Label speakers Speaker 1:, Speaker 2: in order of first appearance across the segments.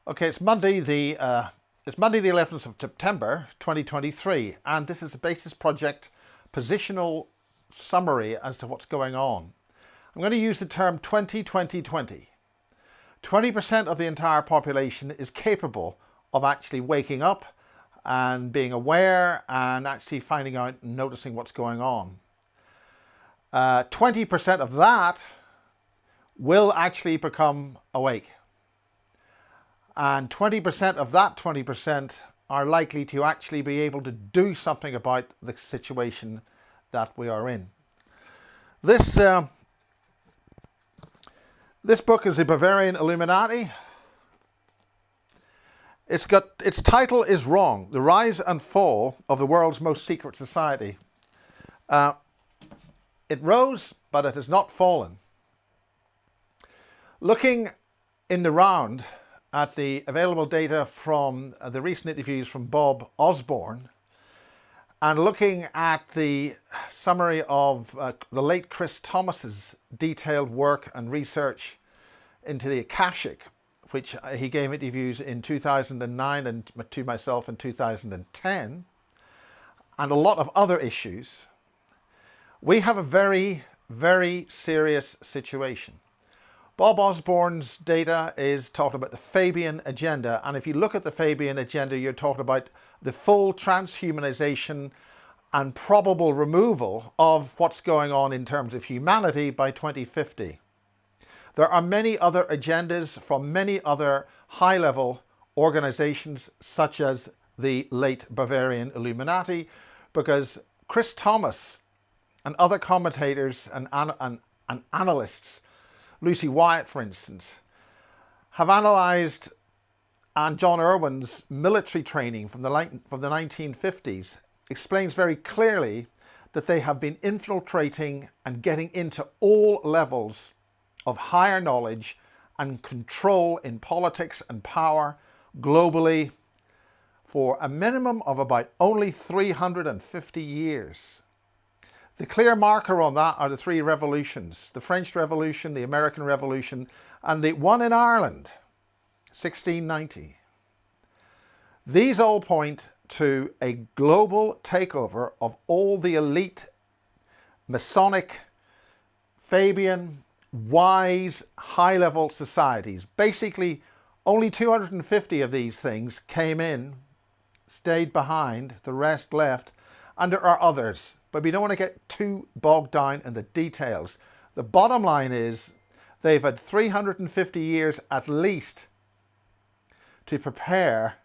Speaker 1: Okay, it's Monday the 11th of September 2023, and this is the Basis Project positional summary as to what's going on. I'm going to use the term 20-20-20. 20% of the entire population is capable of actually waking up and being aware and actually finding out and noticing what's going on. 20% of that will actually become awake. And 20% of that 20% are likely to actually be able to do something about the situation that we are in. This book is the Bavarian Illuminati. Its title is wrong: The Rise and Fall of the World's Most Secret Society. It rose, but it has not fallen. Looking in the round at the available data from the recent interviews from Bob Osborne, and looking at the summary of the late Chris Thomas's detailed work and research into the Akashic, which he gave interviews in 2009 and to myself in 2010, and a lot of other issues, we have a very, very serious situation. Bob Osborne's data is talking about the Fabian agenda, and if you look at the Fabian agenda, you're talking about the full transhumanization and probable removal of what's going on in terms of humanity by 2050. There are many other agendas from many other high-level organizations, such as the late Bavarian Illuminati, because Chris Thomas and other commentators and analysts, Lucy Wyatt, for instance, have analysed and John Irwin's military training from the 1950s explains very clearly that they have been infiltrating and getting into all levels of higher knowledge and control in politics and power globally for a minimum of about only 350 years. The clear marker on that are the three revolutions: the French Revolution, the American Revolution, and the one in Ireland, 1690. These all point to a global takeover of all the elite Masonic, Fabian, wise, high-level societies. Basically, only 250 of these things came in, stayed behind, the rest left, and there are others. But we don't want to get too bogged down in the details. The bottom line is they've had 350 years at least to prepare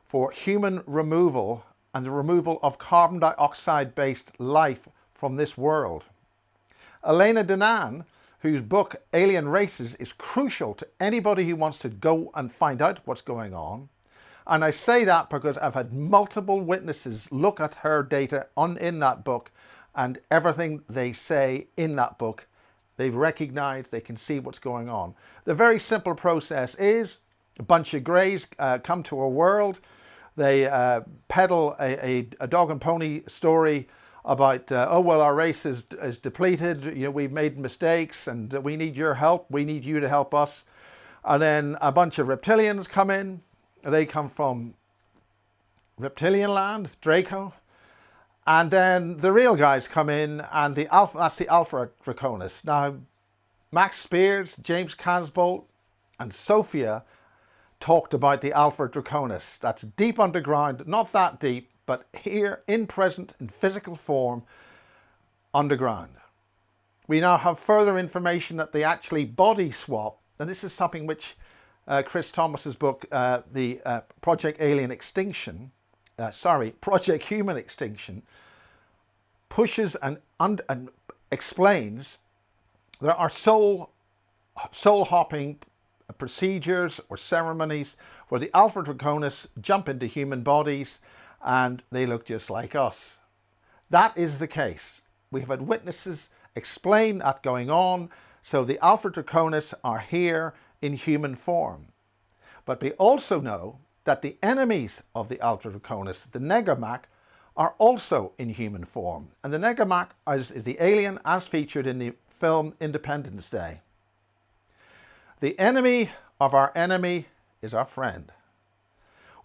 Speaker 1: for human removal and the removal of carbon dioxide-based life from this world. Elena Danaan, whose book Alien Races is crucial to anybody who wants to go and find out what's going on. And I say that because I've had multiple witnesses look at her data in that book, and everything they say in that book, they've recognized, they can see what's going on. The very simple process is a bunch of greys come to a world, they peddle a dog and pony story about, oh, well, our race is depleted, you know, we've made mistakes and we need your help, we need you to help us. And then a bunch of reptilians come in. They come from reptilian land, Draco, and then the real guys come in, and that's the Alpha Draconis. Now, Max Spears, James Casbolt, and Sophia talked about the Alpha Draconis. That's deep underground, not that deep, but here in present in physical form underground. We now have further information that they actually body swap, and this is something which Chris Thomas's book, the Project Human Extinction, pushes and explains. There are soul hopping procedures or ceremonies where the Alpha Draconis jump into human bodies and they look just like us. That is the case. We have had witnesses explain that going on. So the Alpha Draconis are here in human form. But we also know that the enemies of the Alpha Draconis, the Negamac, are also in human form. And the Negamac is the alien as featured in the film Independence Day. The enemy of our enemy is our friend.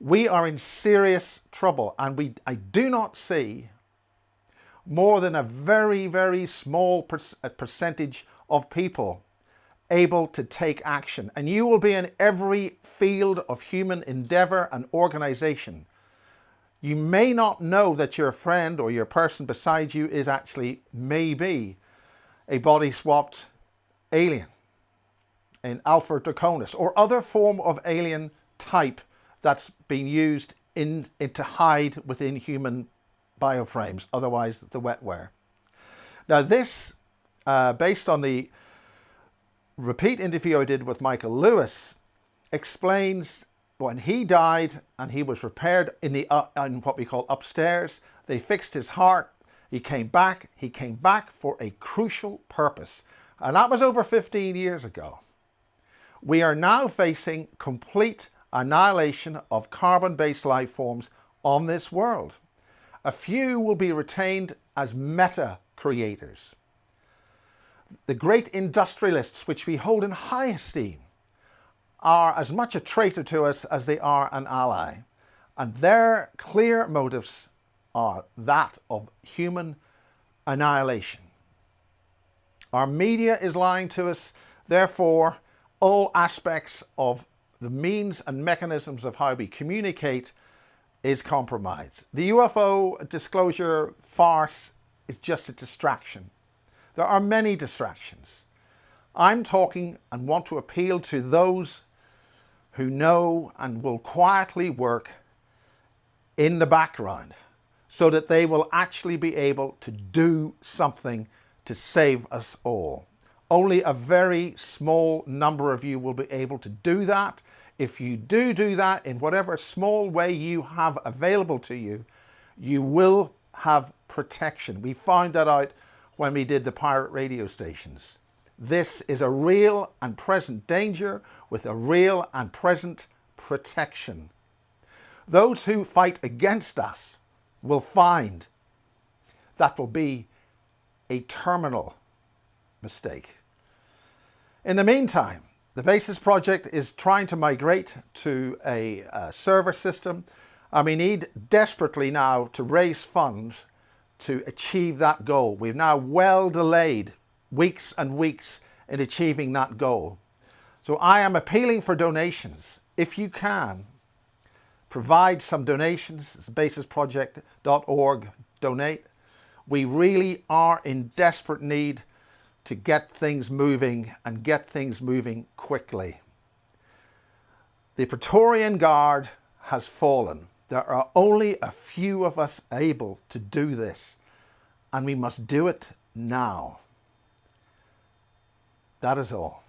Speaker 1: We are in serious trouble, and I do not see more than a very, very small percentage of people able to take action. And you will be in every field of human endeavor and organization. You may not know that your friend or your person beside you is actually maybe a body swapped alien, an Alpha Draconis, or other form of alien type that's been used to hide within human bioframes, otherwise the wetware. Now this, based on the repeat interview I did with Michael Lewis, explains when he died and he was repaired in what we call upstairs. They fixed his heart. He came back for a crucial purpose. And that was over 15 years ago. We are now facing complete annihilation of carbon-based life forms on this world. A few will be retained as meta-creators. The great industrialists, which we hold in high esteem, are as much a traitor to us as they are an ally. And their clear motives are that of human annihilation. Our media is lying to us. Therefore, all aspects of the means and mechanisms of how we communicate is compromised. The UFO disclosure farce is just a distraction. There are many distractions. I'm talking and want to appeal to those who know and will quietly work in the background so that they will actually be able to do something to save us all. Only a very small number of you will be able to do that. If you do that in whatever small way you have available to you, you will have protection. We found that out when we did the pirate radio stations. This is a real and present danger with a real and present protection. Those who fight against us will find that will be a terminal mistake. In the meantime, the Basis Project is trying to migrate to a server system, and we need desperately now to raise funds to achieve that goal. We've now well delayed weeks and weeks in achieving that goal. So I am appealing for donations. If you can, provide some donations. It's basisproject.org, donate. We really are in desperate need to get things moving and get things moving quickly. The Praetorian Guard has fallen. There are only a few of us able to do this, and we must do it now. That is all.